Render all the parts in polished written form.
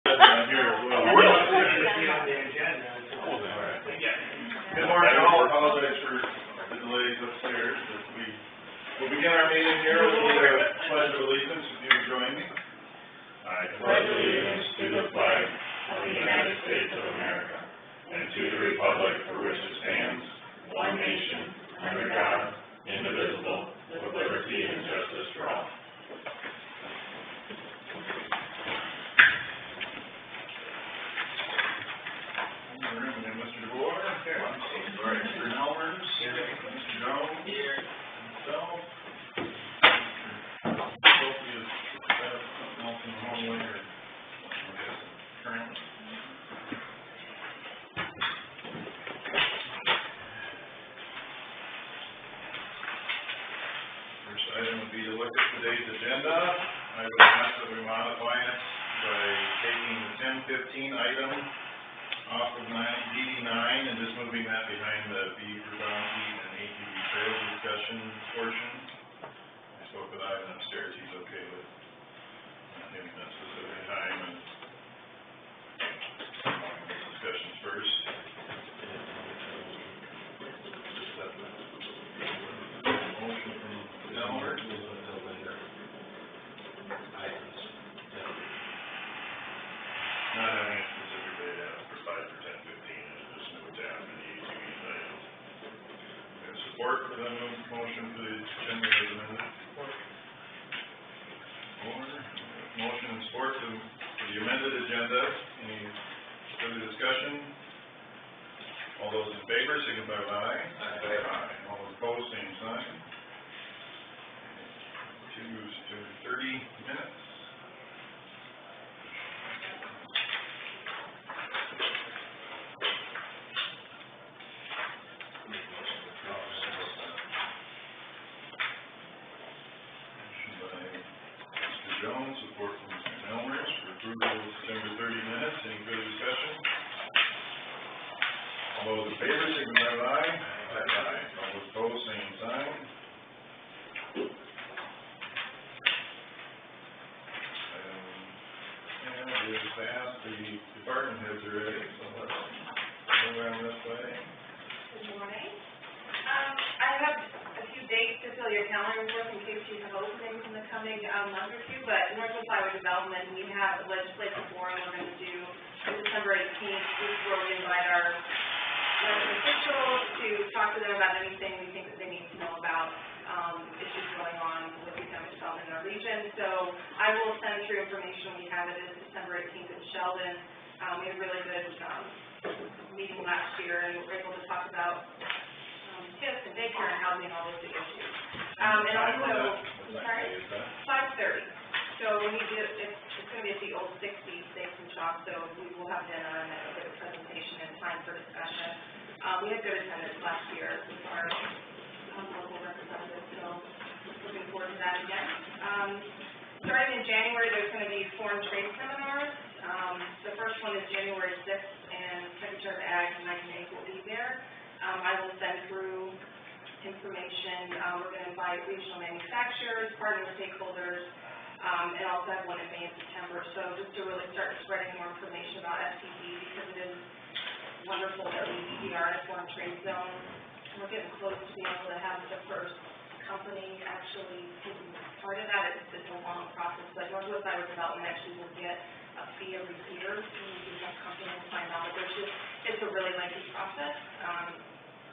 Here as well. Good morning, all. Apologize for the delays upstairs, but we'll begin our meeting here with the Pledge of Allegiance. If you would join me. I pledge allegiance to the flag of the United States of America and to the republic for which it stands, one nation, under God, indivisible, with liberty and justice for all. Mr. DeBoer, Mr. Helmers, Mr. Jones, myself, Sophie is something else in the hallway, or I guess currently. First item would be to look at today's agenda. I would ask that we modify it by taking the 10:15 item off of DD9 and just moving that behind the Beaver Bounty and ATV trail discussion portion. I spoke with Ivan upstairs, he's okay with giving that specific time and discussions first. Motion from Delmer. Not having a specific date out for 5 or 10:15, and just move it down to the ATV items. Support for the motion for the agenda as amended. Motion and support for the amended agenda. Any further discussion? All those in favor signify by aye. Aye. All those opposed, same sign. 30 minutes. Jones, support from Mr. Helmers for approval of September 30 minutes. Any further discussion? All those in favor signify by aye. Aye. All those opposed, same sign. And it is fast. The department heads are ready, so let's go around this way. Good morning. I have a few dates to fill your calendars with in case you have openings in the coming month or two, but Northwest Iowa Development, we have a legislative forum we're going to do on December 18th. This is where we invite our elected officials to talk to them about anything we think that they need to know about issues going on with economic development in our region. So I will send through information we have. It is December 18th in Sheldon. We had a really good meeting last year, and we were able to talk about tips and daycare and housing, all those big issues. And also, sorry, 5:30. So we need to, it's going to be at the old 60 Steaks and Shop, so we will have dinner and a bit of presentation and time for discussion. We had good attendance last year with our local representatives, so looking forward to that again. Starting in January, there's going to be foreign trade seminars. The first one is January 6th, and Secretary of Ag Mike Naig will be there. I will send through information. We're going to invite regional manufacturers, partner stakeholders, and also have one in May and September. So just to really start spreading more information about STD, because it is wonderful that we are in a foreign trade zone. We're getting close to being able to have the first company actually taking part of that. It's a long process, but Northwest Iowa Development actually will get a fee every year when we do have companies sign on. But it's a really lengthy process.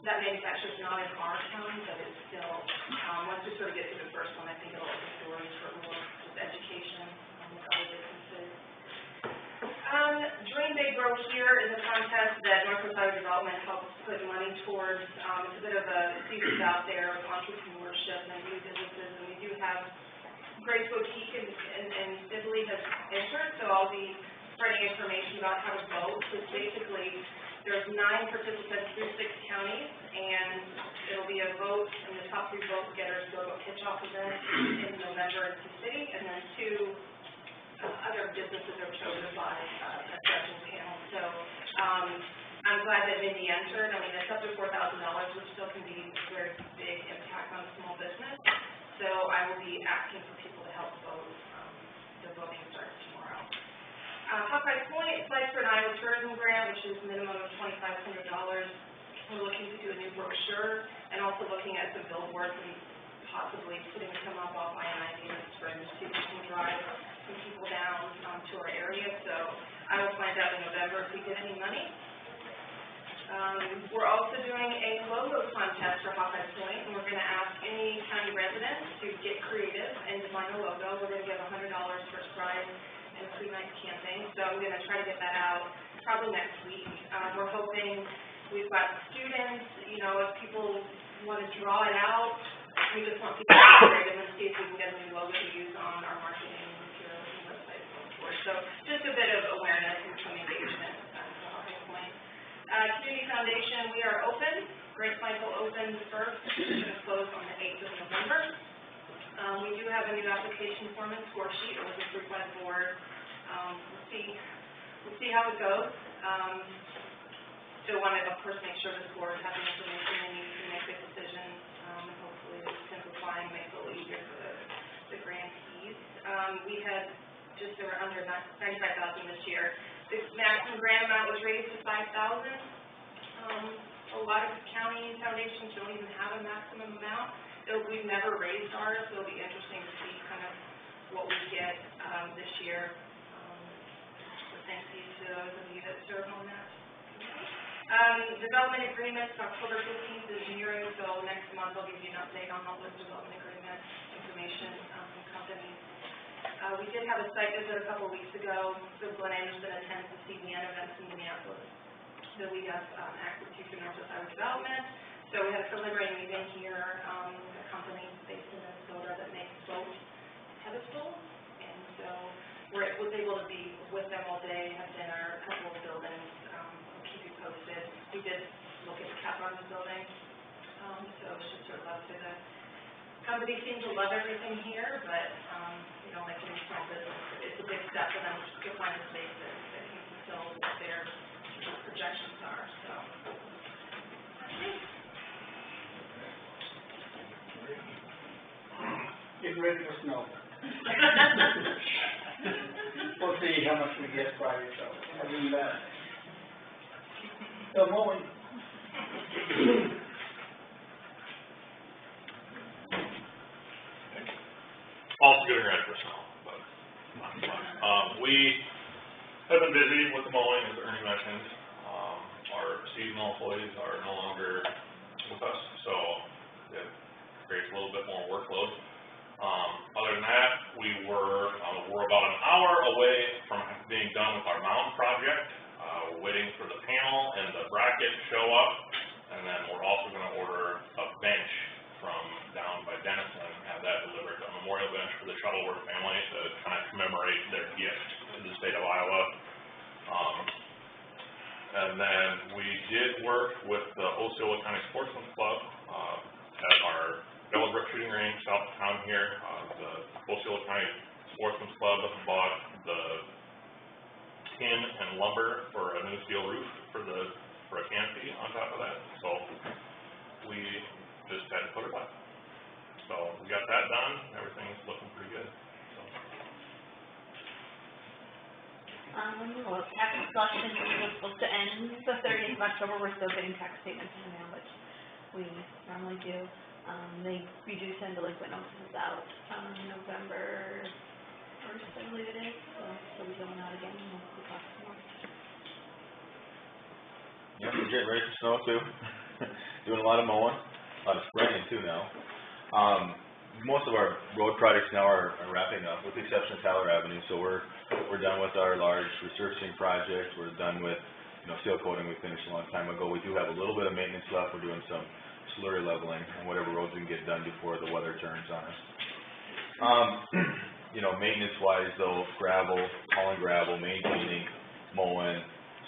That manufacturer is not in our county, but it's still, once we sort of get through the first one, I think it'll open doors for more just education with other businesses. Dream They Grow Here is a contest that Northwest Iowa Development helps put money towards. It's a bit of a series out there of entrepreneurship and new businesses, and we do have Grace Boutique and Sibley has entered, so I'll be spreading information about how to vote. So basically, there's 9 participants through 6 counties, and it'll be a vote, and the top 3 vote getters go to a pitch-off event in November in Sioux City, and then 2 other businesses are chosen by a judging panel. So I'm glad that Mindy entered. I mean, it's up to $4,000, which still can be a very big impact on a small business. So I will be asking for people to help vote. The voting starts tomorrow. Hawkeye Point applied for an Iowa Tourism Grant, which is minimum of $2,500. We're looking to do a new brochure and also looking at some billboards and possibly putting some up off I-90 in the spring to see if we can drive some people down to our area. So I will find out in November if we get any money. We're also doing a logo contest for Hawkeye Point, and we're going to ask any county residents to get creative and design a logo. We're going to give $100 first prize and free night camping. So I'm going to try to get that out probably next week. We're hoping we've got students, you know, if people want to draw it out, we just want people to be creative and see if we can get a new logo to use on our marketing materials and website and so forth. So just a bit of awareness and some engagement at Hawkeye Point. Community Foundation, we are open. Grace Michael opened first. It's going to close on the 8th of November. We do have a new application form and score sheet. It was approved by the board. We'll see how it goes. Still want to, of course, make sure the board has the information they need to make a decision, and hopefully simplify and make it a little easier for the grantees. We had just under $95,000 this year. The maximum grant amount was raised to $5,000. A lot of county foundations don't even have a maximum amount. So we've never raised ours, so it'll be interesting to see kind of what we get this year. So thank you to those of you that serve on that. Development agreements, October 15th is nearing, so next month I'll give you an update on all those development agreement information from companies. We did have a site visit a couple of weeks ago, so Glenn Anderson attends the CBN events in Minneapolis. So we have access to Northwest Iowa Development. So we had a preliminary meeting here, a company based in Minnesota that makes boat pedestals, and so was able to be with them all day, have dinner, a couple of buildings, we'll keep you posted. We did look at the cap on the building, so it's just sort of up to the company. Seems to love everything here, but you know, like any small business, it's a big step for them to find a space that can fulfill what their projections are. So. Get ready for snow. We'll see how much we get Friday, so other than that. So mowing. Also getting ready for snow, but not fun. We have been busy with the mowing, as Ernie mentioned. Our seasonal employees are no longer with us, so it creates a little bit more workload. Other than that, we're about an hour away from being done with our mound project. We're waiting for the panel and the bracket to show up, and then we're also going to order a bench from down by Denison and have that delivered, a memorial bench for the Shuttleworth family to kind of commemorate their gift to the state of Iowa. And then we did work with the Osceola County Sportsman's Club at our Bellbrook shooting range south of town here. The Osceola County Sportsman's Club bought the tin and lumber for a new steel roof for a canopy on top of that. So we just had to put it up. So we got that done. Everything's looking pretty good. So. Well, tax collection was supposed to end the 30th of October. We're still getting tax statements in the mail, which we normally do. We do send delinquent notices out November 1st, I believe it is. So we'll be going out again once we talk tomorrow. Yep, we're getting ready for snow too. Doing a lot of mowing, a lot of spraying too now. Most of our road projects now are wrapping up, with the exception of Tyler Avenue. So we're done with our large resurfacing project. We're done with seal coating we finished a long time ago. We do have a little bit of maintenance left. We're doing some slurry leveling on whatever roads we can get done before the weather turns on us. Maintenance-wise though, gravel, hauling gravel, maintaining, mowing,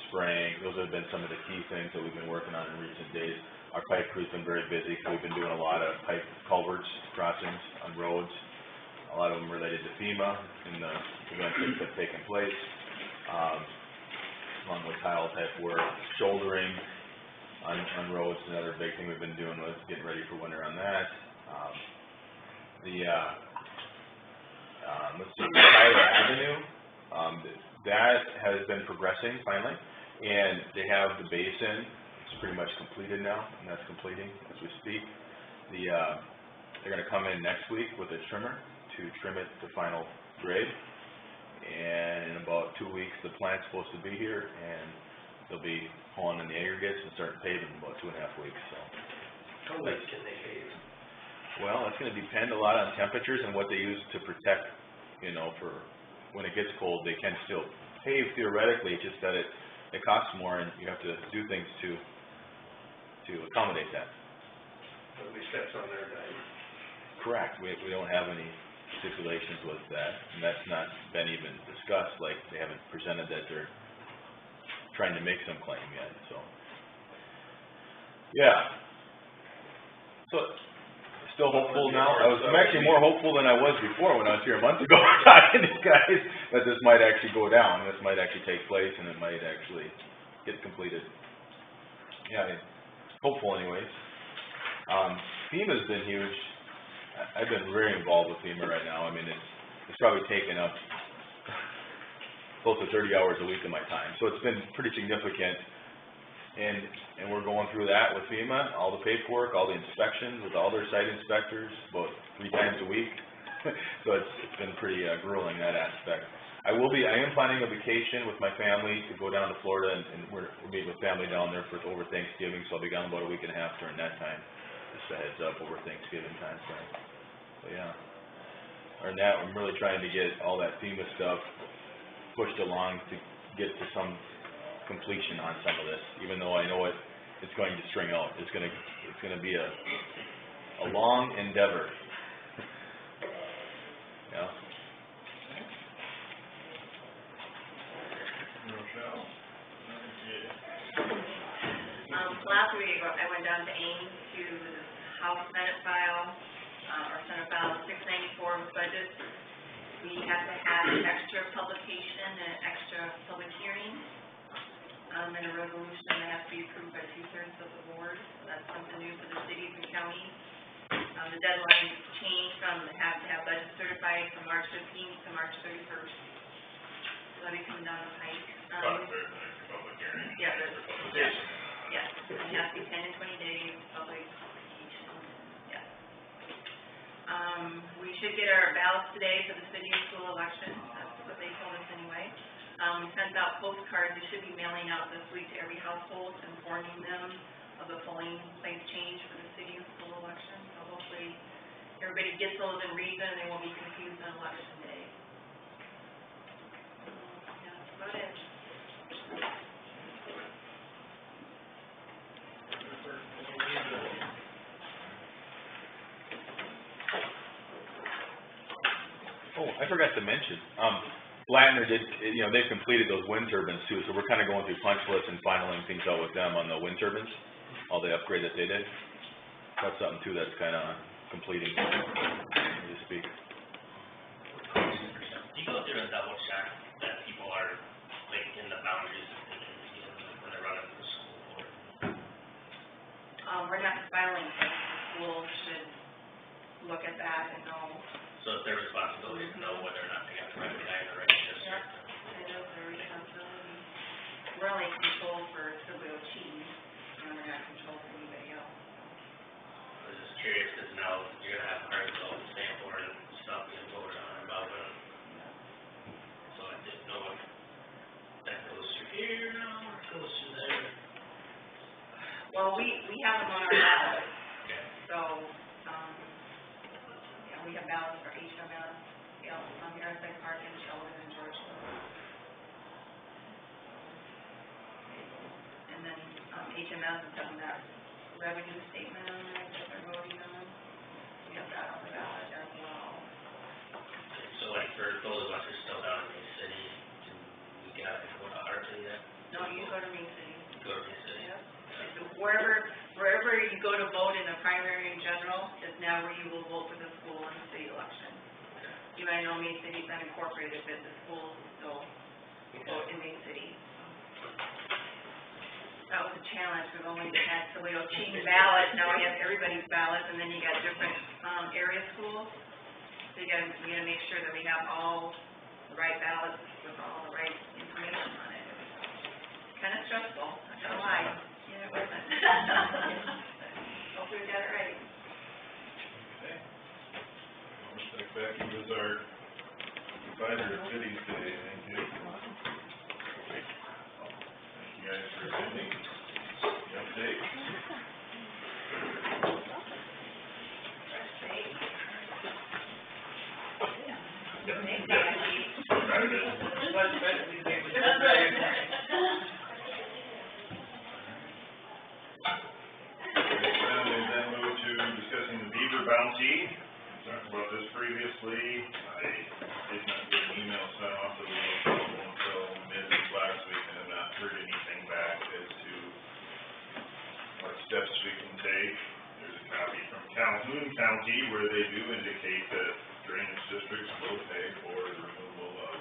spraying, those have been some of the key things that we've been working on in recent days. Our pipe crew's been very busy, so we've been doing a lot of pipe culverts, crossings on roads, a lot of them related to FEMA and the events that have taken place, along with tile type work. Shouldering on roads, another big thing we've been doing was getting ready for winter on that. Tyler Avenue, that has been progressing finally, and they have the basin, it's pretty much completed now, and that's completing as we speak. They're gonna come in next week with a trimmer to trim it to final grade, and in about 2 weeks, the plant's supposed to be here, and they'll be pulling in the aggregates and start paving in about 2.5 weeks, so. How late can they pave? Well, that's gonna depend a lot on temperatures and what they use to protect, you know, for when it gets cold, they can still pave theoretically, it's just that it costs more and you have to do things to accommodate that. At least that's on their dime. Correct, we don't have any stipulations with that, and that's not been even discussed, like, they haven't presented that they're trying to make some claim yet, so. Yeah. So, still hopeful now, I'm actually more hopeful than I was before when I was here a month ago talking to you guys, that this might actually go down, this might actually take place, and it might actually get completed. Yeah, hopeful anyways. FEMA's been huge. I've been very involved with FEMA right now. I mean, it's probably taken up close to 30 hours a week of my time, so it's been pretty significant. And we're going through that with FEMA, all the paperwork, all the inspections with all their site inspectors, about 3 times a week. So it's been pretty grueling, that aspect. I am planning a vacation with my family to go down to Florida, and we're meeting with family down there for over Thanksgiving, so I'll be gone about a week and a half during that time. Just a heads up over Thanksgiving time frame. So yeah. Other than that, I'm really trying to get all that FEMA stuff pushed along to get to some completion on some of this, even though I know it's going to string out. It's gonna be a long endeavor. Yeah. Rochelle? Last week, I went down to Ames to the House Senate file, or Senate file 694 budget. We have to have an extra publication and an extra public hearing, and a resolution that has to be approved by 2/3 of the board. So that's something new for the cities and counties. The deadline changed from have to have budget certified from March 15th to March 31st. So that'll be coming down the pike. Public hearing. Yeah, For publication. yes, it has to be 10 to 20 days, public publication, yes. We should get our ballots today for the city and school election, that's what they told us anyway. We sent out postcards, we should be mailing out this week to every household, informing them of the polling place change for the city and school election. So hopefully, everybody gets those and reads them, and they won't be confused on election day. Yeah, that's about it. Oh, I forgot to mention, Blattner did, they've completed those wind turbines too, so we're kind of going through punch lists and finaling things out with them on the wind turbines, all the upgrade that they did. That's something too that's kind of completing, so to speak. Do you go through and double check that people are, like, in the boundaries of the community when they're running the school board? We're not filing, but the school should look at that and know. So it's their responsibility to know whether or not they got the right guy in the right district. It is their responsibility. We're only controlled for WOT, and we're not controlled for anybody else. I was just curious, because now you're gonna have articles and Sanford and stuff being voted on about it. So I didn't know if that goes through here now, or it goes through there. Well, we have them on our ballot, Okay. so, we have ballots for HMS, Harrisburg Park and Sheldon and Georgetown. And then, HMS is having that revenue statement on there that they're voting on. We have that on the ballot as well. So like for those of us who are still down in Main City, do we got to go to Arlington yet? No, you go to Main City. Go to Main City? Yep. Wherever you go to vote in the primary and general is now where you will vote for the school and the city election. You might know Main City's unincorporated, but the schools still vote in Main City. That was a challenge, we've only had WOT ballots, now we have everybody's ballots, and then you got different, area schools. So we gotta make sure that we have all the right ballots with all the right, stressful, I don't know why. Yeah, it wasn't. Hopefully we got it right. Okay. Looks like Becky was our provider of cities today, thank you. Thank you guys for attending the update. And then move to discussing the beaver bounty. We talked about this previously. I did not get an email sent off that we were available until mid last week and have not heard anything back as to what steps we can take. There's a copy from Calhoun County where they do indicate that drainage districts will pay for the removal of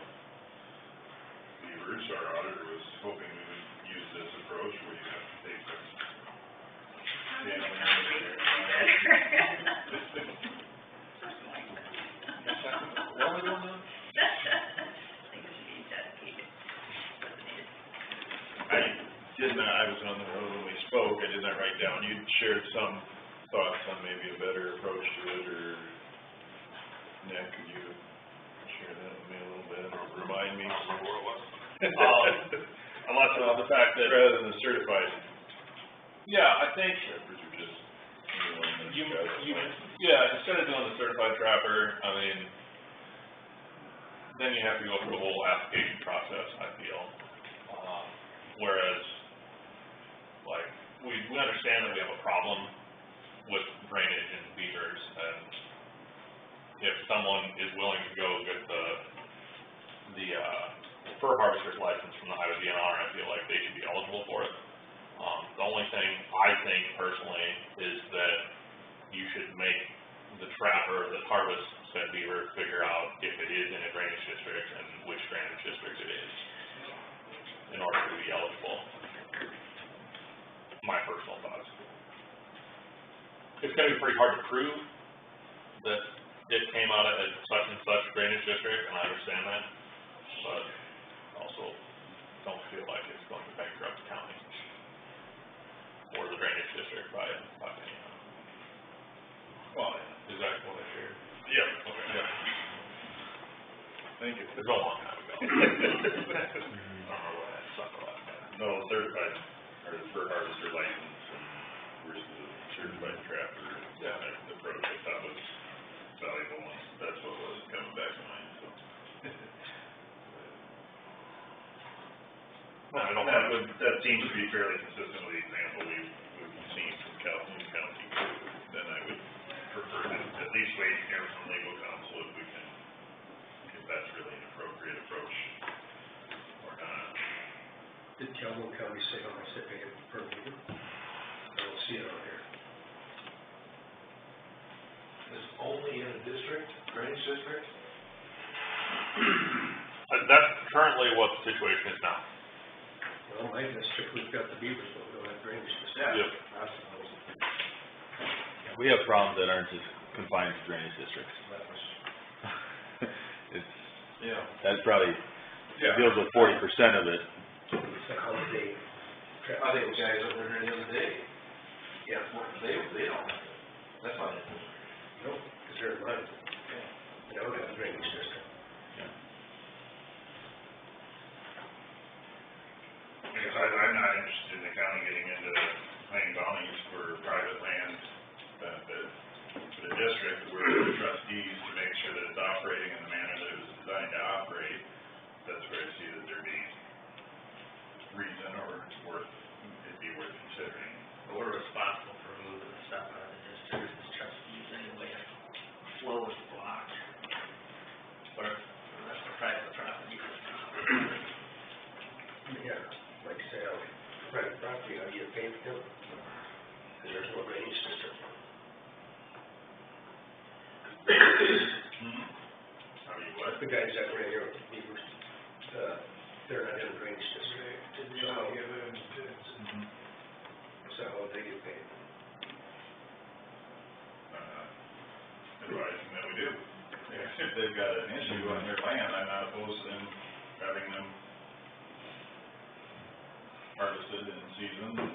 beavers. Our auditor was hoping we would use this approach where you have to take some. I was on the road when we spoke, I did not write down, you shared some thoughts on maybe a better approach to it, or Nick, could you share that with me a little bit, or remind me? I'm less about the fact that, Rather than the certified yeah, I think, trappers, or just anyone that's you, got it. yeah, instead of doing the certified trapper, I mean, then you have to go through the whole application process, I feel. Whereas, like, we understand that we have a problem with drainage and beavers, and if someone is willing to go get the fur harvester's license from the Iowa DNR, I feel like they should be eligible for it. The only thing I think personally is that you should make the trapper that harvests said beaver figure out if it is in a drainage district and which drainage district it is in order to be eligible. My personal thoughts. It's gonna be pretty hard to prove that it came out of a such and such drainage district, and I understand that, but also don't feel like it's going to bankrupt the county or the drainage district by any. Well, Is that what I shared? yeah, Okay. yeah. Thank you. It's a long time ago. I don't know what that sucked a lot. No, certified, or the fur harvester license and versus a certified trapper, that approach I thought was valuable, and that's what was coming back to mind, so. No, I don't That seems to be fairly consistent with the example we've seen from Calhoun County, then I would prefer to at least wait and hear from legal counsel if that's really an appropriate approach or not. Did Calhoun County say how much they pay per meter? I don't see it on here. Is only in a district, drainage district? That's currently what the situation is now. Well, my district, we've got the beavers, but we don't have drainage district. Yep. We have problems that aren't just confined to drainage districts. It's, Yeah. that probably deals with 40% of it. So how would they trap? I think the guys over there the other day, Yeah, they don't have it. That's not it. no, because they're in mine. They don't have a drainage district. Because I'm not interested in the county getting into paying bounties for private land benefit for the district. We're the trustees to make sure that it's operating in the manner that it was designed to operate. That's where I see that there'd be reason or it'd be worth considering. But we're responsible for removing the stuff out of the district as trustees anyway. Flow is blocked. Or, that's the private property. Yeah, like I say, private property, how do you pay for them? Because there's no drainage district. How do you what? The guys that were in here with the beavers, they're not in a drainage district. So how would they get paid? Advising that we do. If they've got an issue on their land, I'm not opposed to them having them harvested in season and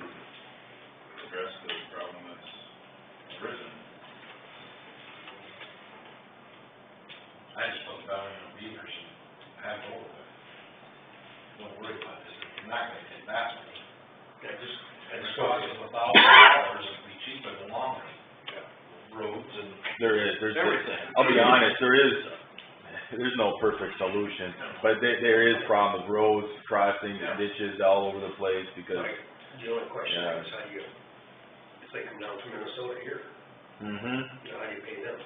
address the problem that's arisen. I just put down in the beavers and have it over with. Don't worry about this, you're not gonna get that many. Yeah, just, And it's costing $1,000, it'd be cheaper than long roads and There's, everything. I'll be honest, there's no perfect solution, but there is problems, roads, crossings, ditches all over the place because, like, the only question Yeah. is how you, if they come down from Minnesota here, mhm. you know, how do you pay them?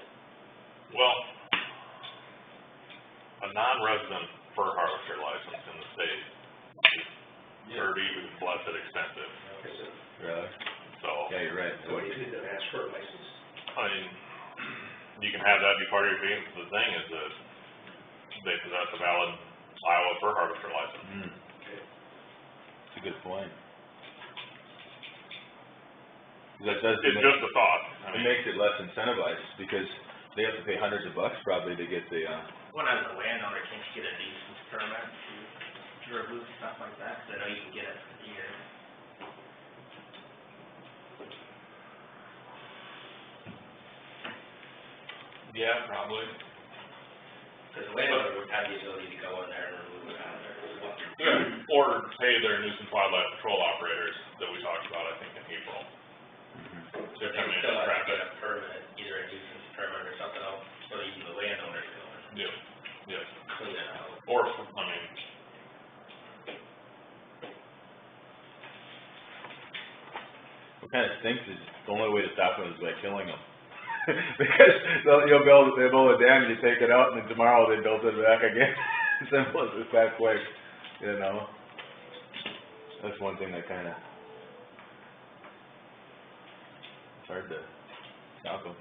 Well, a non-resident fur harvester license in the state is pretty blessed expensive, Is it, Really? so, Yeah, you're right. so what do you do, then ask for a license? I mean, you can have that be part of your fee. The thing is that they possess a valid Iowa fur harvester license. Mm. Okay. That's a good point. That does, It's just a thought. I it mean, makes it less incentivized because they have to pay hundreds of bucks probably to get the, When I was a landowner, can't you get a nuisance permit to remove stuff like that? 'Cause I know you can get it for a year. yeah, probably. Because the landowner would have the ability to go in there and remove it out of there. Yeah, or pay their nuisance wildlife patrol operators that we talked about, I think, in April. They're They coming in still and have trap to get it. a permit, either a nuisance permit or something else, so even the landowner can go in and Yeah, clean it out. or, I mean, what kind of stinks is the only way to stop them is by killing them. Because you'll they build a dam, you take it out, and then tomorrow they build it back again. Simple as it's that quick, you know? That's one thing that kinda, it's hard to stop them.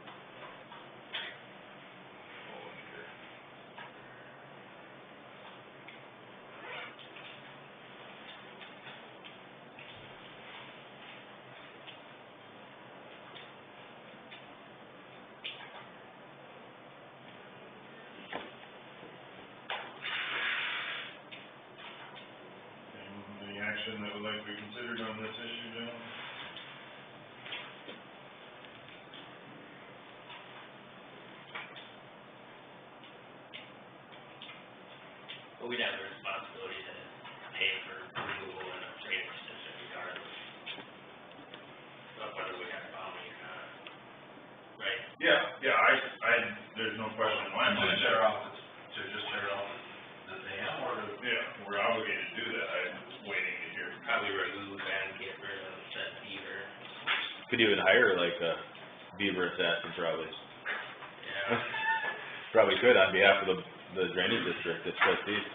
Any action that would like to be considered on this issue, gentlemen? But we'd have the responsibility to pay for removal in a drainage district regardless of whether we have boundary or not. Right? Yeah, there's no question in my To mind. tear off, to just tear off the dam or to? Yeah, we're obligated to do that. I'm waiting to hear. Probably remove and get rid of that beaver. Could even hire like a beaver assassin probably. Yeah. Probably could on behalf of the drainage district, its trustees.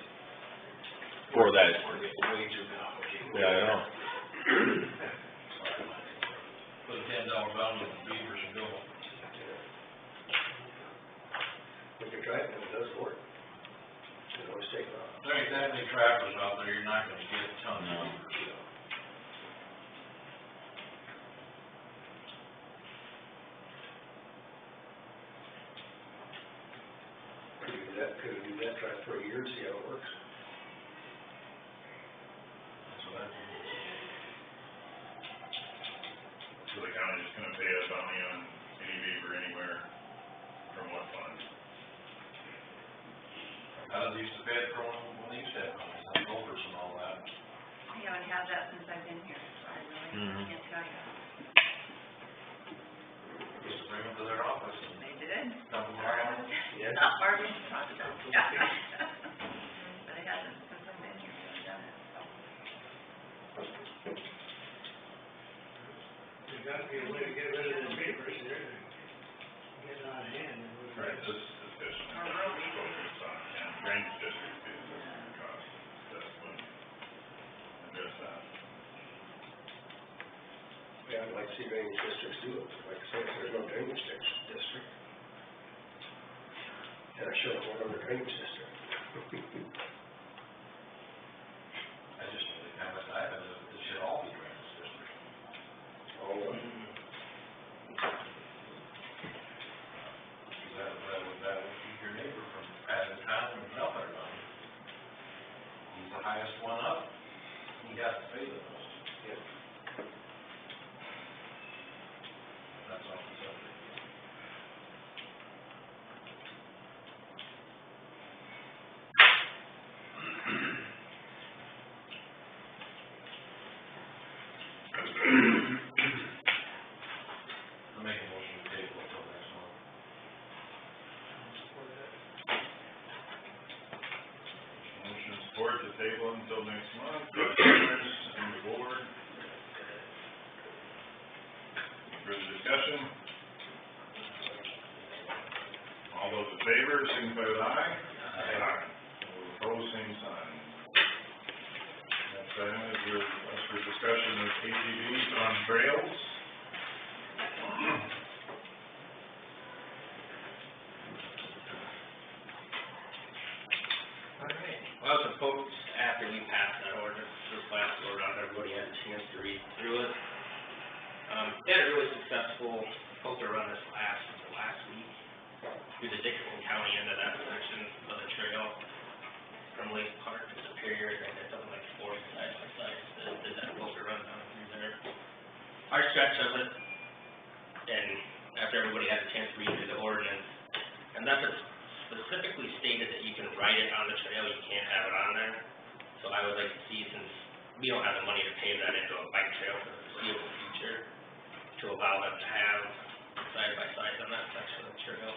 For that, We're getting way too complicated. yeah, I know. Put a $10 bound on the beavers and go. We can try it, and if it does work, you know, always take it off. There ain't that many trappers out there, you're not gonna get tons No. of beavers. Could we do that, try it for a year and see how it works? That's what I think. So the county's just gonna pay a bounty on any beaver anywhere from what fund? How they used to pay it for when they used to have hunting, like gophers and all that. I haven't had that since I've been here, so I really can't tell you. Used to bring them to their office and They did. dump them around. Yeah. Not Barbie, not the dog. But it hasn't, since I've been here, we haven't done it, so. There's gotta be a way to get rid of the beavers, they're getting out of hand. Right, this discussion, focus on, and drainage district is cost, that's when, address that. Yeah, I'd like to see drainage districts do it, like I said, there's no drainage district. And I should have went on the drainage district. I just think how much I have, it should all be drainage districts. All of them. That would keep your neighbor from having time and help everybody. He's the highest one up, he has to pay the most. Yep. That's off the subject. I'll make a motion to table until next month. Motion and support to table until next month. Questioners on the board? Further discussion? All those in favor, signify with aye. Aye. All opposed, same sign. Next item is for discussion of ATVs on trails. All right, well, the folks, after we passed that ordinance, this last go around, everybody had a chance to read through it. They had a really successful poker run this last week through the Dickinson County end of that section of the trail from Lake Park to Superior. They had something like 40 side-by-sides that did that poker run down through there. Our stretch of it, and after everybody had a chance to read through the ordinance, and that's specifically stated that you can ride it on the trail, you can't have it on there. So I would like to see, since we don't have the money to pave that into a bike trail for the foreseeable future, to allow them to have side-by-sides on that section of the trail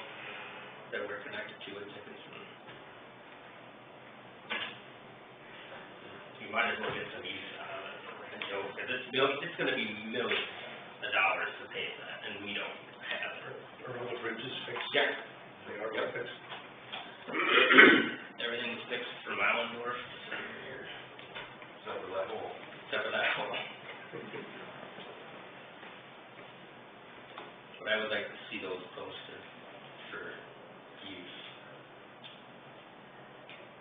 that we're connected to in Dickinson. You might as well get some use out of it, you know, because it's gonna be millions of dollars to pave that, and we don't have it. Are all the bridges fixed? Yeah. They are all fixed? Everything's fixed from Allendorf to Superior, Except for that hole. except for that hole. But I would like to see those posted for use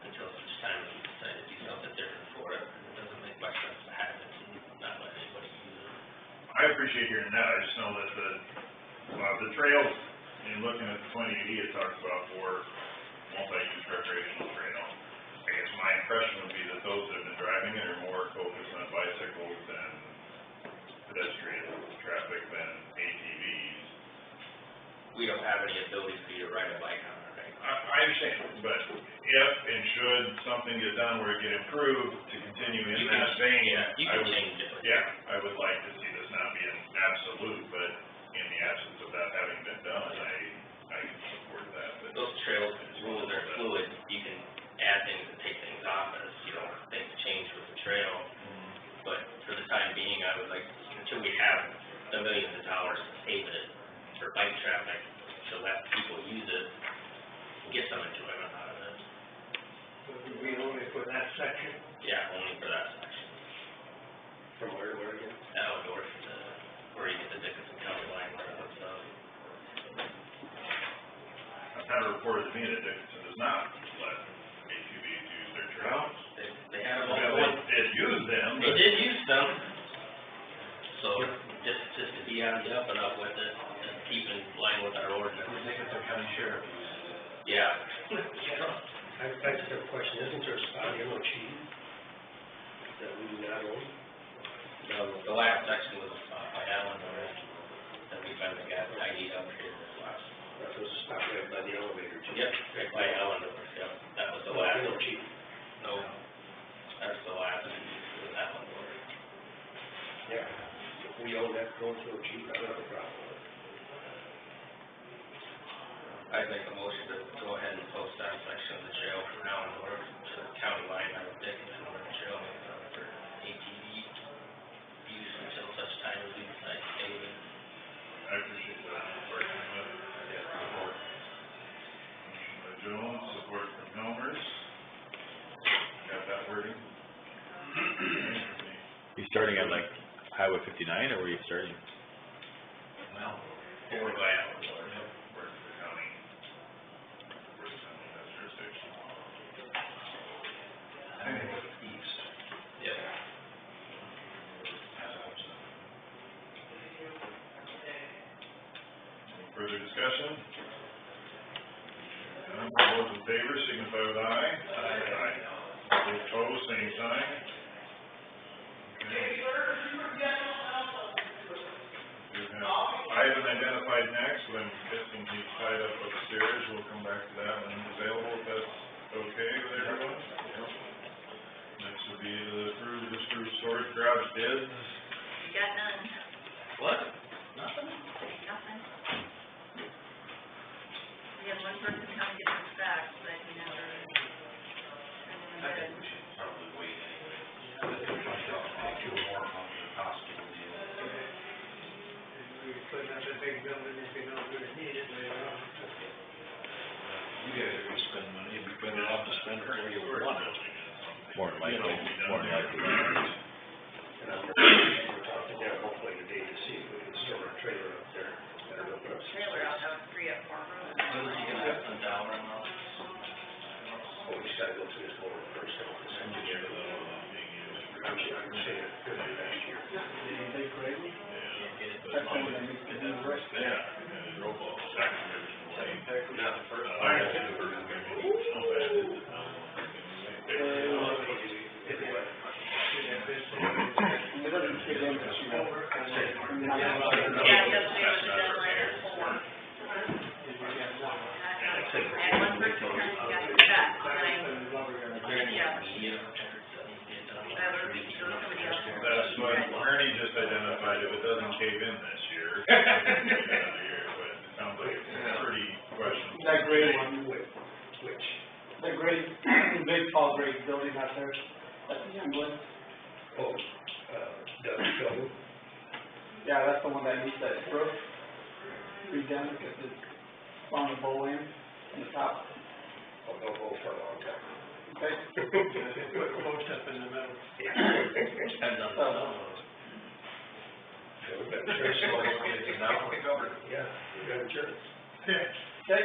until such time as we decide to do something different for it. It doesn't make much sense to have it and not let anybody use it. I appreciate hearing that. I just know that the trails, in looking at the 2080, it talks about for multi-use recreational trail. I guess my impression would be that those that have been driving it are more focused on bicycles and pedestrian traffic than ATVs. We don't have any ability for you to ride a bike on it, right? I understand, but if and should something get done where it get improved to continue in You that can- vein, Yeah, you I can would, change it. yeah, I would like to see this not be an absolute, but in the absence of that having been done, I can support that, but. Those trails, rules are fluid, you can add things and take things off as, you know, things change with the trail. But for the time being, I would like, until we have the millions of dollars to save it for bike traffic, to let people use it, and get some enjoyment out of it. So it would be only for that section? Yeah, only for that section. From where to where again? Allendorf to, where you get the Dickinson County line, where that stuff. I've had it reported to me that Dickinson does not let ATVs use their trails. They had them all Well, going. they did use them, They but. did use them, so just to be on the up and up with it, and keep in line with our The ordinance. Dickinson County Sheriff uses it. Yeah. I just have a question, isn't there a spot yellow chief that we do not own? The last section was by Allendorf, that we finally got tidied up here this last. That was a spot right by the elevator too. Yep, right by Allendorf, yep, that was the last. Yellow chief. No, that's the last, was Allendorf. Yeah. If we own that going to a chief, I don't have a problem with it. I'd make a motion to go ahead and post that section of the trail from Allendorf to the county line out of Dickinson, where the trail makes up for ATV use until such time as we decide to pave it. I appreciate that, working with, support. Motion by Jones, support from Helmers. Got that wording? You starting at like Highway 59, or were you starting? Well, Over by Allendorf. Where's the county? Where's the county has jurisdiction? I think it's east. Yep. Any further discussion? None, all those in favor signify with aye. Aye. Those opposed, same sign. Okay. identified next, but I'm guessing he's tied up upstairs, we'll come back to that when he's available, if that's okay with everyone? Next would be the approved storage garage bids. You got none. What? Nothing? Nothing. We had one person come get the specs, but he never, I think we should probably wait anyway. Let them find out, make you more on the hospital deal. We're putting up a big building if you know we're needed later on. You guys are gonna spend money, you'd be better off to spend it where you want it. More than likely, more than likely. And I'm we're talking there hopefully today to see if we can store a trailer up there. I don't know, but I'm. trailer out, that would free up more room. What was he gonna have on dollar amount? Oh, we just gotta go through this board first, and this engineer, I'm sure I can say it good last year. Anything crazy? Get it, but That's it's when always- they make the new rest. Yeah, roll call, second original way. Not the first I one. got the first one, how bad is it now? They didn't fit in this year. Yeah, yesterday was the deadline at 4. And one person comes to get the specs, and yeah. Medium, get done. That would be, so somebody else. That's what Ernie just identified, if it doesn't cave in this year, it's gonna be another year, but it sounds like it's pretty questionable. That gray one, Which, that gray, big tall gray building out there, that's the young one. oh, Doug's building, Yeah, that's the one that needs that roof redone because it's on the bow end on the top. oh, they'll go for a long time. Okay? Put the post up in the middle. Depends on the So- zone. Yeah, we've got insurance, So we'll get it now, we're covered. yeah, we've got insurance. Okay? Okay.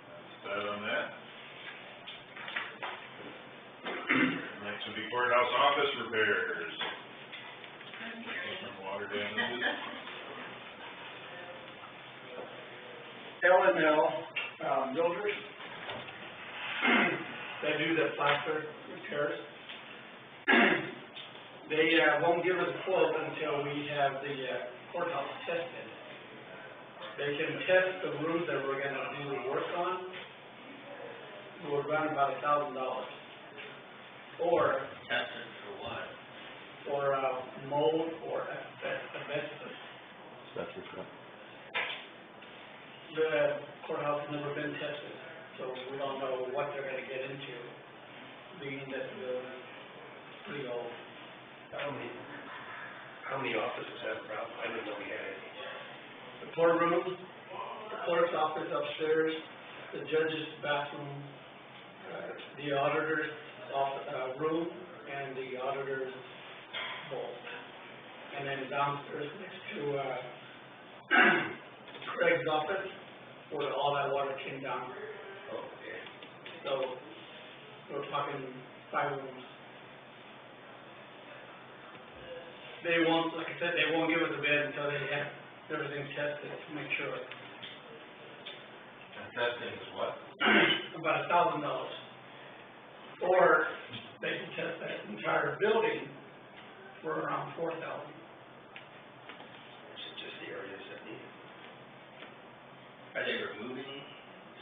That's that on that. Next would be courthouse office repairs. Some water damages. L&L, builders. They do the plaster repairs. They, won't give us a quote until we have the courthouse tested. They can test the rooms that we're gonna do the work on. We're around about $1,000. Or Tested for what? for, mold or asbestos. That's what's up. The courthouse has never been tested, so we don't know what they're gonna get into, being that the building's pretty old. How many offices have a problem? I didn't know we had any. The courtroom, the clerk's office upstairs, the judge's bathroom, the auditor's room, and the auditor's vault. And then downstairs next to, Craig's office, where all that water came down. Oh, okay. So, we're talking 5 rooms. They won't, like I said, they won't give us a bid until they have everything tested to make sure. And testing is what? About $1,000. Or they can test that entire building for around $4,000. Is it just the areas that need it? Are they removing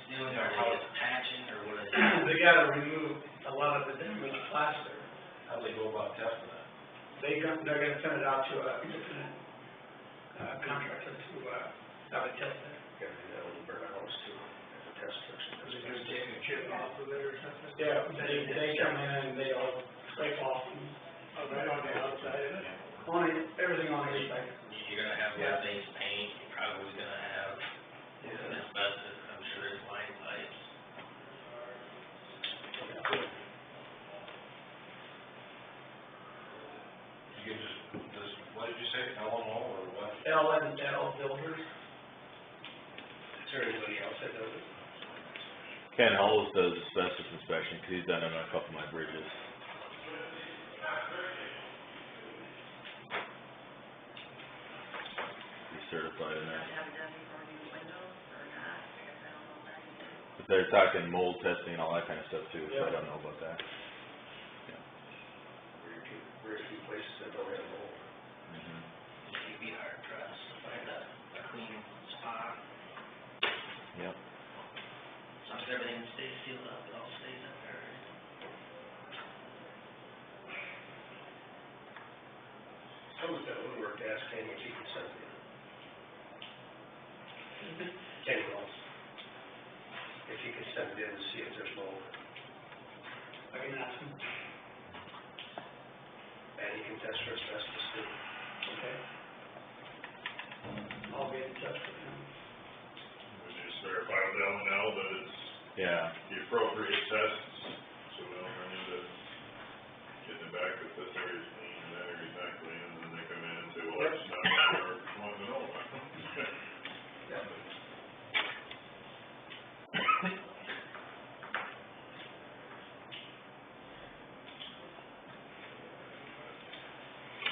ceiling, or are they just patching, or what is it? They gotta remove a lot of the damaged plaster. How do they go about testing that? They're gonna send it out to a independent, contractor to, have it tested. Gotta do that when you burn a house too, as a test section. Taking a chip off of it or something? Yeah, they come in and they all scrape off and, right on the outside of it. Everything on the inside. You're gonna have wet base paint, you're probably gonna have asbestos, I'm sure there's line pipes. You can just, what did you say, LMO or what? L&L builders. Is there anybody else that does it? Ken Hulls does asbestos inspection, 'cause he's done it on a couple of my bridges. He's certified in that. Have it done before new windows or not, I guess I don't know that either. But they're talking mold testing and all that kind of stuff too, so I Yeah. don't know about that. places that don't have mold. Mhm. You'd be hard pressed to find a clean spot. Yep. As long as everything stays sealed up, it all stays in there. How was that woodwork gas Kenny if he could send it? Kenny Wells. If he could send it in to see if there's mold. I can ask him. And he can test for asbestos too. Okay. I'll be in touch with him. We just verify with L&L that it's Yeah. the appropriate tests, so we don't run into getting it back if this area's clean and that area's not clean, and then they come in and say, well, that's not what we want to know.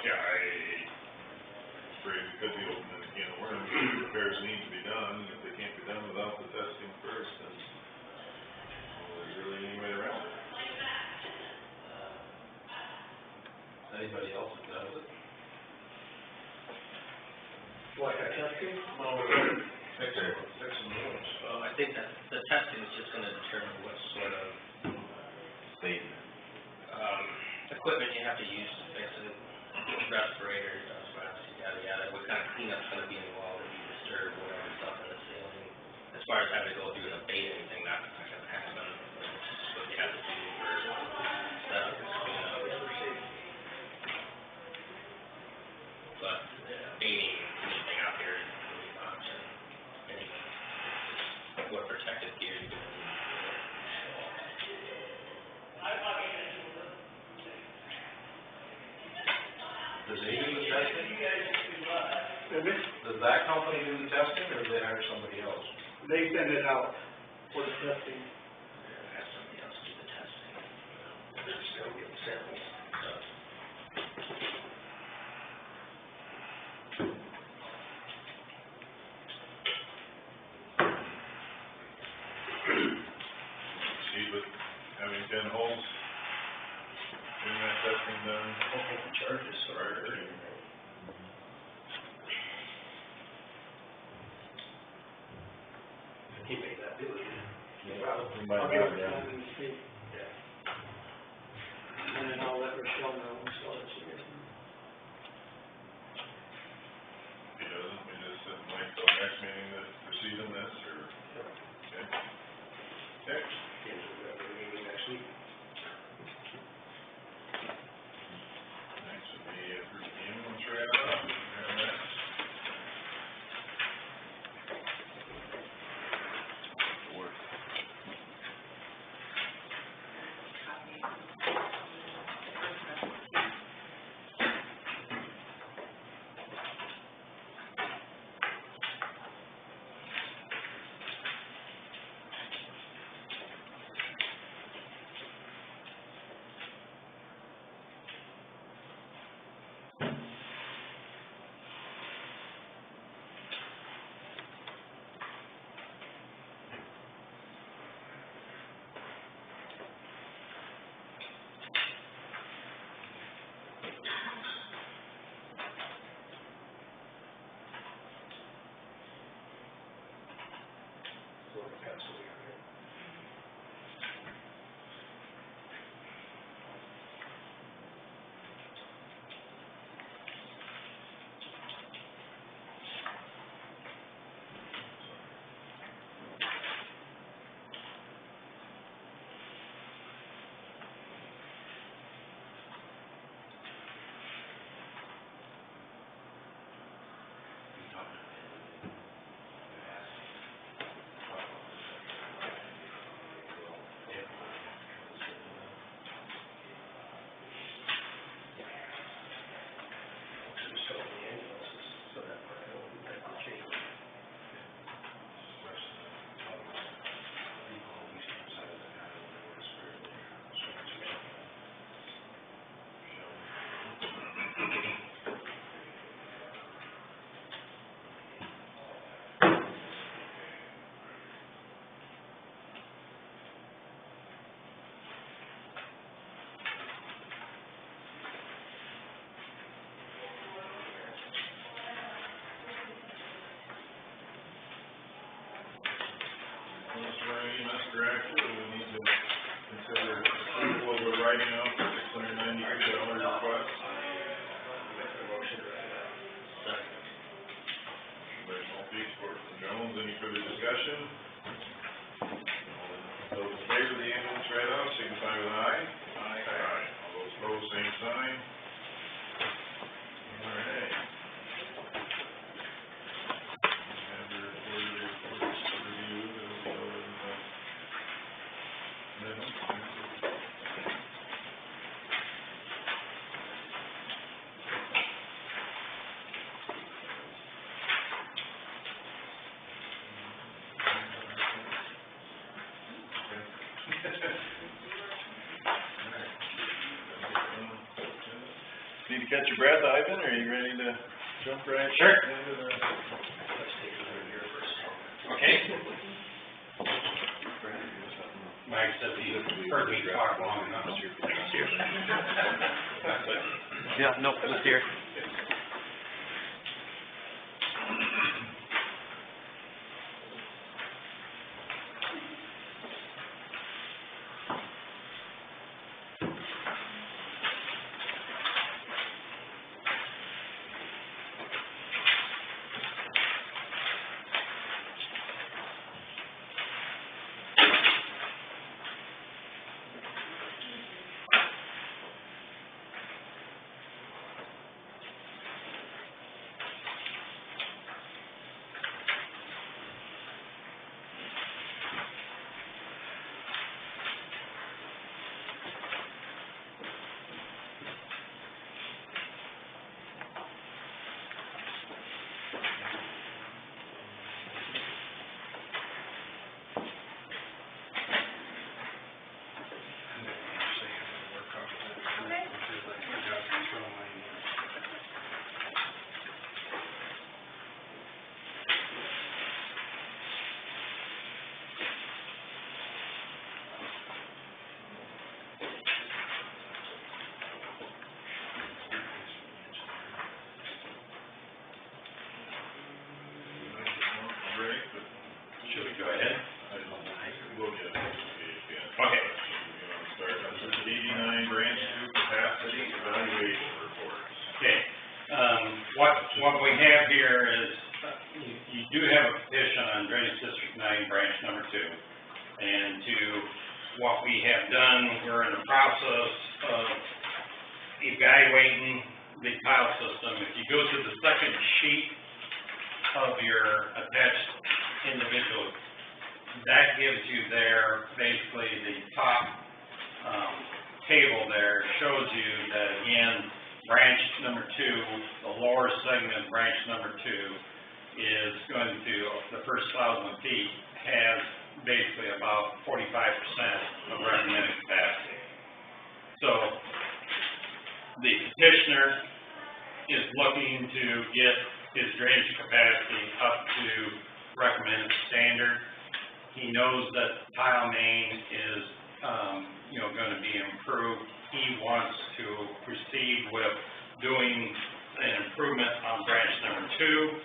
Yeah, afraid we could be opening a can of worms, if repairs need to be done, if they can't be done without the testing first, then there's really any way around it. Anybody else that does it? What, testing? Fixing roads. Well, I think that the testing is just gonna determine what sort of, State. equipment you have to use to fix it. Respirators, dust masks, yada, yada, what kind of cleanup's gonna be involved if you disturb whatever stuff in the ceiling. As far as having to go through and abate anything, that's not gonna happen. It's just what you have to do for setup and cleanup. But abating anything out here is really an option. Anyway, just what protective gear you can use. Does he do the testing? Maybe Does that company do the testing, or do they hire somebody else? they send it out for the testing. Have somebody else do the testing. They're just gonna get samples. See, with having 10 holes, doing that testing done, I don't think he charges, so I heard him. He may not do it. Well, We might I'll get not, with yeah. him and see, Yeah. and then I'll let Rochelle know, so that she gets them. if he doesn't, we just sit and wait till the next meeting to proceed in this, or, okay? Okay, Meeting next week. next would be first ambulance right up, and that's fourth. for any EMS director, we need to consider approval of a writing out for $692 request. Make the motion to that. Second. By Schultz, support from Jones, any further discussion? Those in favor of the ambulance write-off, signify with aye. Aye. All those opposed, same sign. All right. Have your quarterly reports to review, they'll go in the minutes. Need to catch your breath, Ivan, or are you ready to jump right? Sure. into the- Let's take it over here first. Okay. Mike says he's heard me talk long enough. Yeah, no, let's hear. Ready, but Should we go ahead? we'll get it. Yeah. Okay. You want to start, this is the DD9 Branch 2 Capacity Evaluation Report. Okay, what we have here is, you do have a petition on Drainage District 9, Branch number 2. And what we have done, we're in the process of evaluating the tile system. If you go to the second sheet of your attached individual, that gives you there, basically the top, table there shows you that again, branch number 2, the lower segment, branch number 2, is going to, the first 1,000 feet, has basically about 45% of recommended capacity. So, the petitioner is looking to get his drainage capacity up to recommended standard. He knows that tile main is, gonna be improved. He wants to proceed with doing an improvement on branch number 2.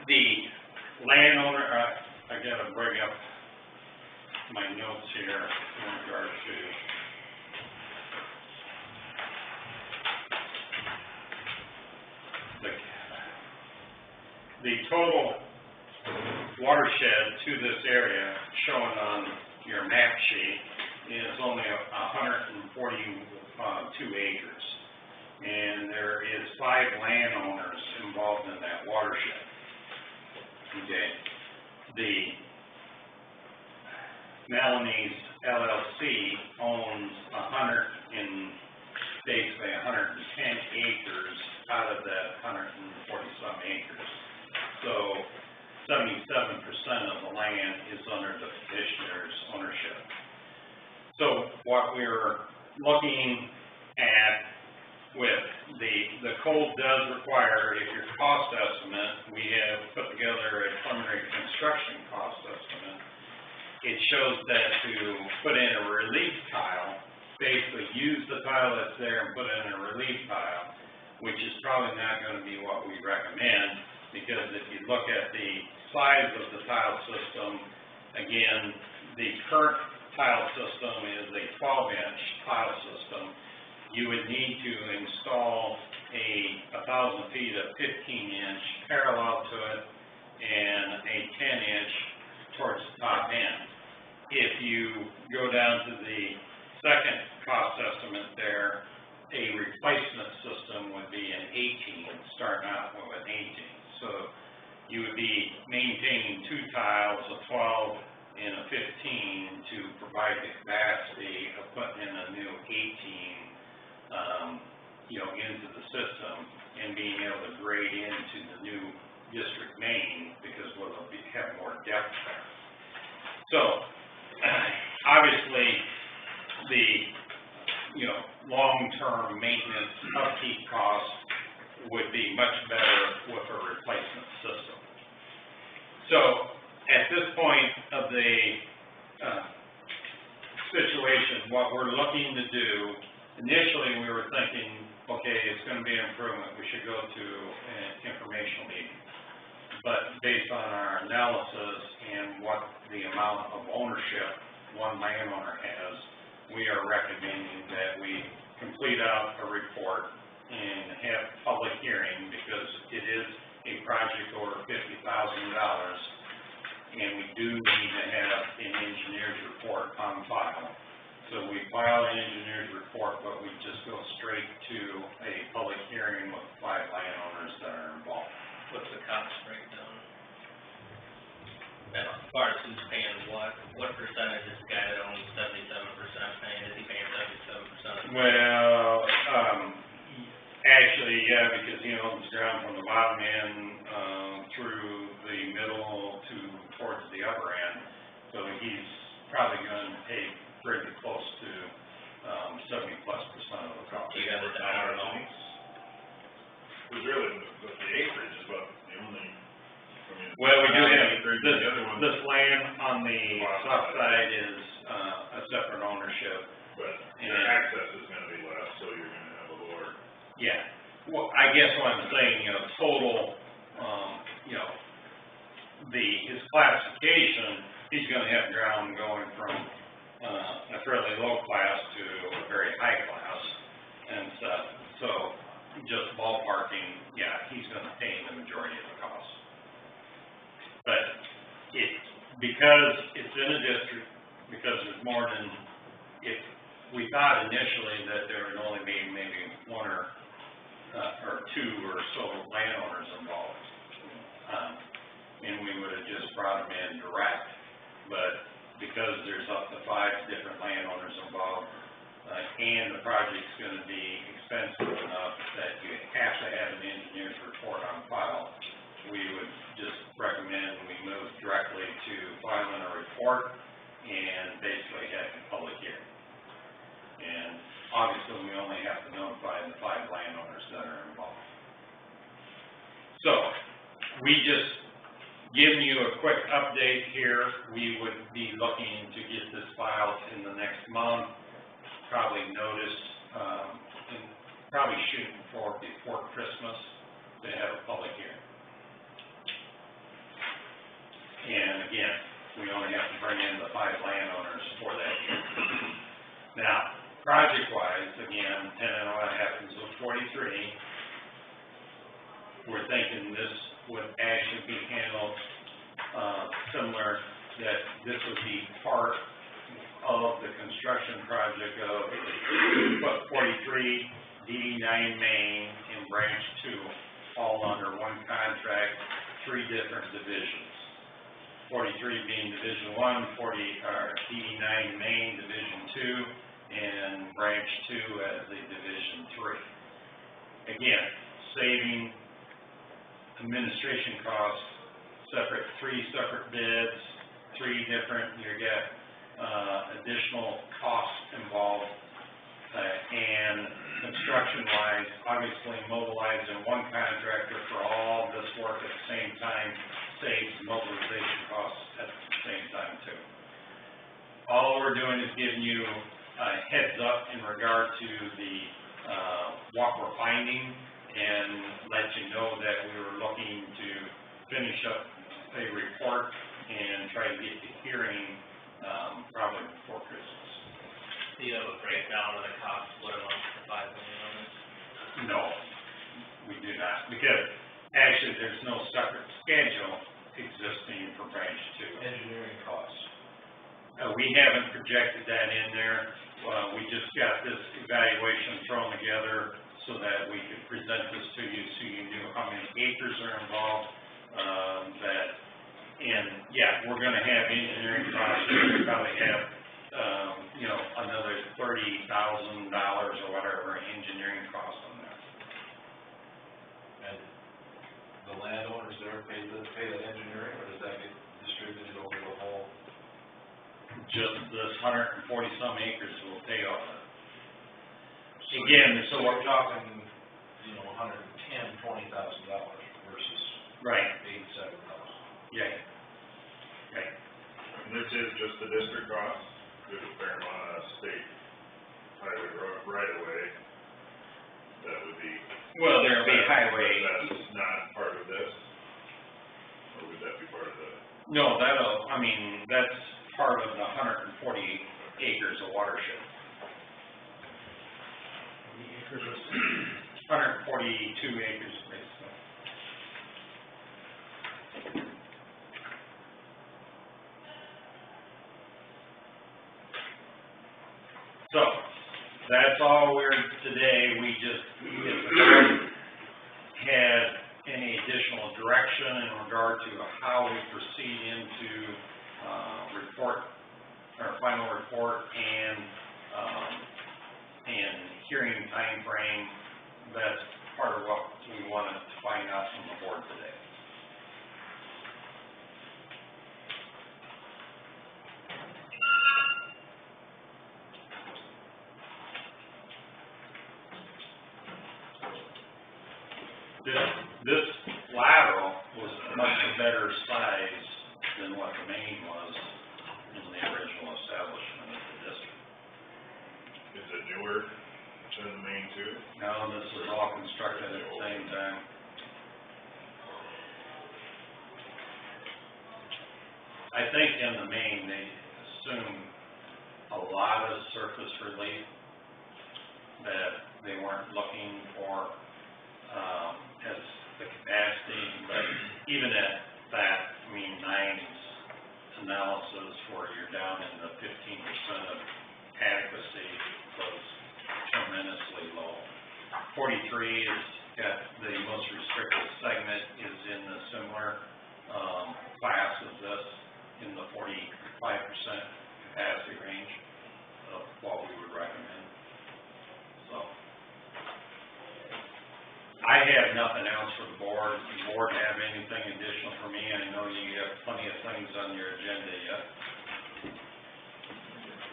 The landowner, I gotta bring up my notes here in regard to the total watershed to this area shown on your map sheet is only 142 acres. And there is 5 landowners involved in that watershed. Okay. The Melanie's LLC owns 110 acres out of that 140-some acres. So 77% of the land is under the petitioner's ownership. So what we're looking at with the code does require, if your cost estimate, we have put together a preliminary construction cost estimate. It shows that to put in a relief tile, basically use the tile that's there and put in a relief tile, which is probably not going to be what we recommend, because if you look at the size of the tile system again, the current tile system is a 12-inch tile system. You would need to install a 1,000 feet of 15-inch parallel to it and a 10-inch towards the top end. If you go down to the second cost estimate there, a replacement system would be an 18, starting out with an 18. So you would be maintaining two tiles, a 12 and a 15, to provide the capacity of putting in a new 18, into the system and being able to grade into the new district main, because we'll have more depth there. So, obviously, the, long-term maintenance upkeep cost would be much better with a replacement system. So, at this point of the situation, what we're looking to do, initially we were thinking, okay, it's going to be an improvement, we should go to an informational meeting. But based on our analysis and what the amount of ownership one landowner has, we are recommending that we complete out a report and have public hearing, because it is a project over $50,000, and we do need to have an engineer's report on file. So we file an engineer's report, but we just go straight to a public hearing with 5 landowners that are involved. What's the cost breakdown? As far as who's paying what percentage is the guy that owns 77% paying, is he paying 77%? Well, actually, yeah, because he owns ground from the bottom end, through the middle to towards the upper end. So he's probably going to pay pretty close to, 70+% of the cost. You got the dollar loans? Because really, the acreage is about the only, Well, we do have, the other one, this land on the south side is, a separate ownership. but your access is gonna be less, so you're gonna have a lower. Yeah, well, I guess what I'm saying, total, his classification, he's gonna have ground going from, a fairly low class to a very high class and stuff. So, just ballparking, yeah, he's gonna pay the majority of the cost. But because it's in a district, because there's more than, if we thought initially that there would only be maybe one or two or so landowners involved. And we would have just brought them in direct, but because there's up to 5 different landowners involved, and the project's gonna be expensive enough that you have to have an engineer's report on file, we would just recommend we move directly to filing a report and basically have a public hearing. And obviously, we only have to notify the 5 landowners that are involved. So, we just giving you a quick update here. We would be looking to get this filed in the next month, probably notice, and probably shooting for before Christmas to have a public hearing. And again, we only have to bring in the 5 landowners for that. Now, project-wise, again, depending on what happens with 43, we're thinking this would actually be handled, similar, that this would be part of the construction project of, 43, DD9 Main, and Branch 2, all under one contract, 3 different divisions. 43 being Division 1, DD9 Main, Division 2, and Branch 2 as the Division 3. Again, saving administration costs, 3 separate bids, 3 different, you get, additional costs involved, and construction-wise, obviously mobilizing one contractor for all this work at the same time saves mobilization costs at the same time too. All we're doing is giving you a heads up in regard to the, what we're finding, and let you know that we were looking to finish up a report and try to get the hearing, probably before Christmas. Do you have a breakdown of the cost split amongst the 5 million on this? No, we do not, because actually there's no separate schedule existing for branch two. Engineering costs. We haven't projected that in there. We just got this evaluation thrown together so that we could present this to you, so you knew how many acres are involved, and yeah, we're gonna have engineering costs, we probably have, another $30,000 or whatever engineering costs on that. And the landowners there pay that engineering, or does that get distributed over the whole? Just this 140-some acres will pay off it. Again, So we're talking, $110,000, $20,000 versus right, $87,000. yeah. Right. And this is just the district cost, there's a fair amount of state highway right away that would be. Well, there'll be highway. That's not part of this, or would that be part of the? No, that's part of the 140 acres of watershed. 142 acres, basically. So, that's all today, we just, if the board had any additional direction in regard to how we proceed into, our final report and hearing timeframe, that's part of what we wanted to find out from the board today. This lateral was much better size than what the main was in the original establishment of the district. Is it newer than the main two? No, this was all constructed at the same time. I think in the main, they assumed a lot of surface relief that they weren't looking for, as the capacity, but even at that, Nine's analysis where you're down in the 15% of adequacy was tremendously low. 43 is got the most restricted segment is in the similar, class as this, in the 45% capacity range of what we would recommend. So, I have nothing else for the board. Does the board have anything additional for me? I know you have plenty of things on your agenda yet.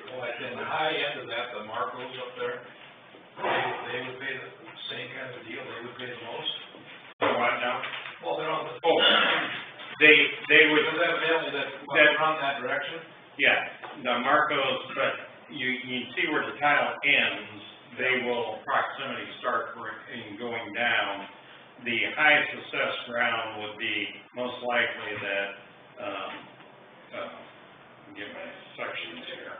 Well, like in the high end of that, the Marcos up there, they would pay the same kind of deal, they would pay the most? What now? Well, they're on the. They would. Because evidently that, run that direction? Yeah, the Marcos, but you can see where the tile ends, they will proximity start and going down. The highest assessed ground would be most likely that, get my sections here.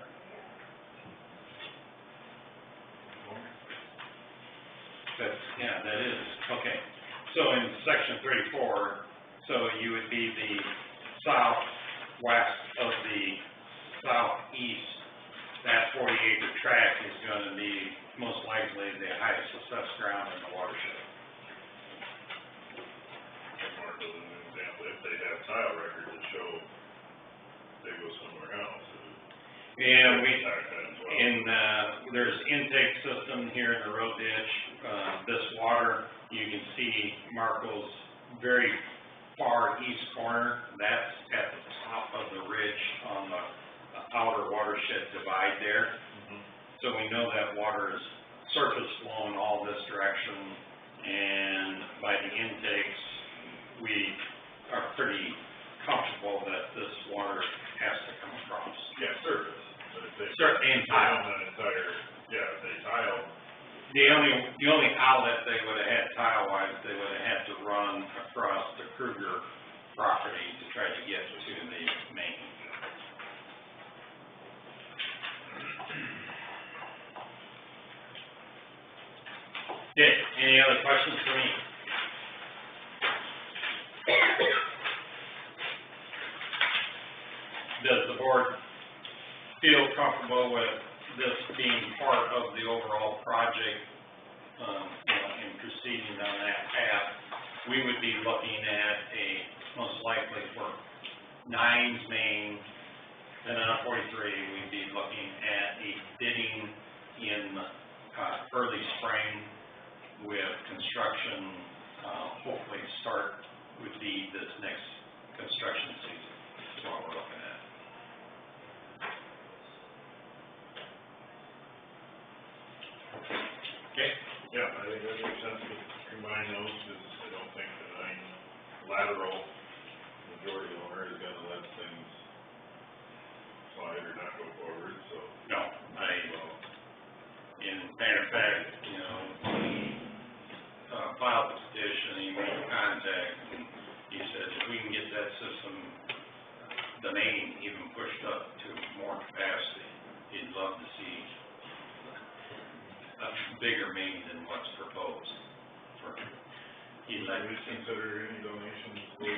That is, okay. So in section 34, so you would be the southwest of the southeast, that 40-acre tract is going to be most likely the highest assessed ground in the watershed. Mark, as an example, if they have tile records that show they go somewhere else. And Tax that as well. there's intake system here in the road ditch, this water, you can see Marco's very far east corner, that's at the top of the ridge on the outer watershed divide there. So we know that water is surface flowing all this direction, and by the intakes, we are pretty comfortable that this water has to come across. Yeah, surface, but if they. And tile. That entire, if they tile. The only outlet they would have had tile-wise, they would have had to run across the Kruger property to try to get to the Okay, any other questions for me? Does the board feel comfortable with this being part of the overall project, and proceeding on that path? We would be looking at most likely for 9's main, then on 43, we'd be looking at a bidding in, early spring with construction, hopefully start would be this next construction season, is what we're looking at. Okay. Yeah, I think that makes sense to combine those, because I don't think the 9 lateral majority owner is gonna let things slide or not go forward, so. No, in matter of fact, filed the petition, he made contact, and he said if we can get that system, the main even pushed up to more capacity, he'd love to see a bigger main than what's proposed. He'd like to consider any donations, but.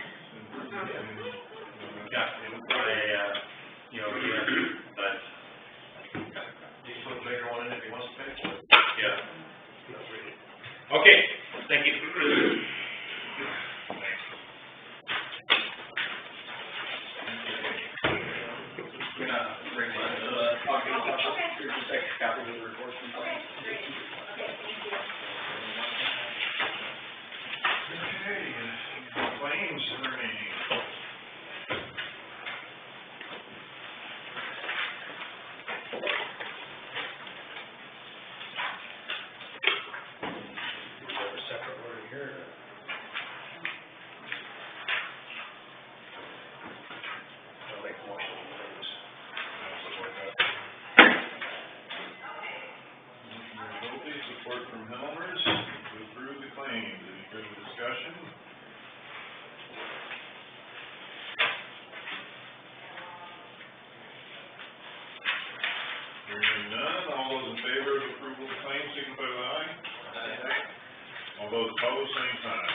You can put a bigger one in if he wants to pay for it. Yeah. Okay, thank you. We're gonna bring one to the, here's the second copy of the report. Okay, great. Okay, thank you. Okay, claims remaining. We have a separate order here. I'll make a motion on things. I'll support that. Motion by Schulte, support from Helmers, to approve the claims. Any further discussion? Hearing none, all those in favor of approval of the claims, signify with aye. Aye. All those opposed, same sign.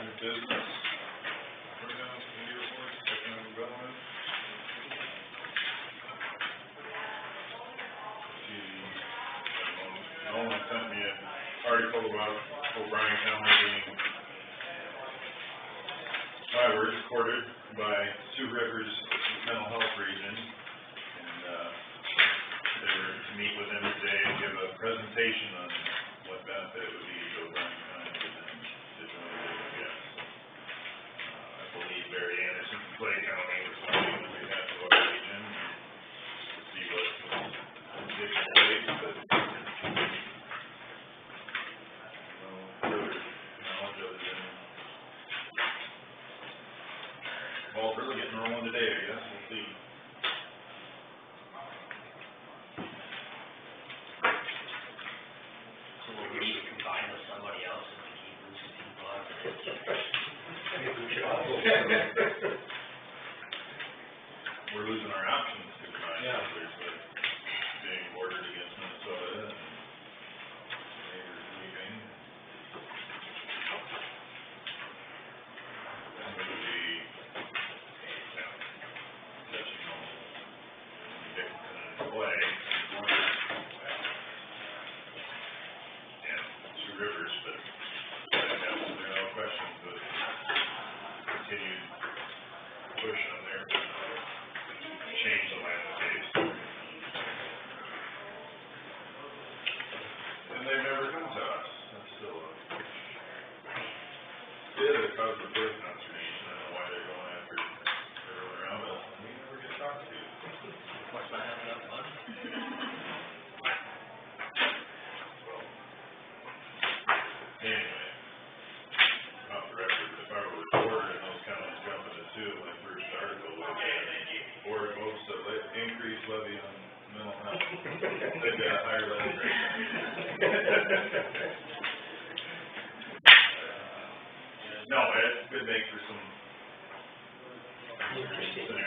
New business. Courthouse, committee reports, economic development. Nolan sent me an article about O'Brien County being, my words, courted by Sioux Rivers Mental Health Region. And, they were to meet with them today and give a presentation on what benefit it would be to O'Brien County for them to join the WPS. I believe Barry Anderson from Clay County was something on behalf of our region to see what takes place, but no further knowledge other than ball's really getting rolling today, I guess, we'll see. So we should combine with somebody else and we keep losing people out there. We're losing our options to combine Yeah. others, but being bordered against Minnesota and neighbors leaving. That would be, yeah, that you know, Dixon and Clay. And Sioux Rivers, but I have no questions, but continued push on their change the landscapes. And they've never come to us, that's still a bit of cause for birth consternation, I don't know why they're going after everyone around us, and we never get talked to. Must not have enough money. Well, anyway, off the record, if I were reporter and those counties jumping to two, my first article was, board votes to increase levy on mental health. They've got a higher levy rate. No, it could make for some interesting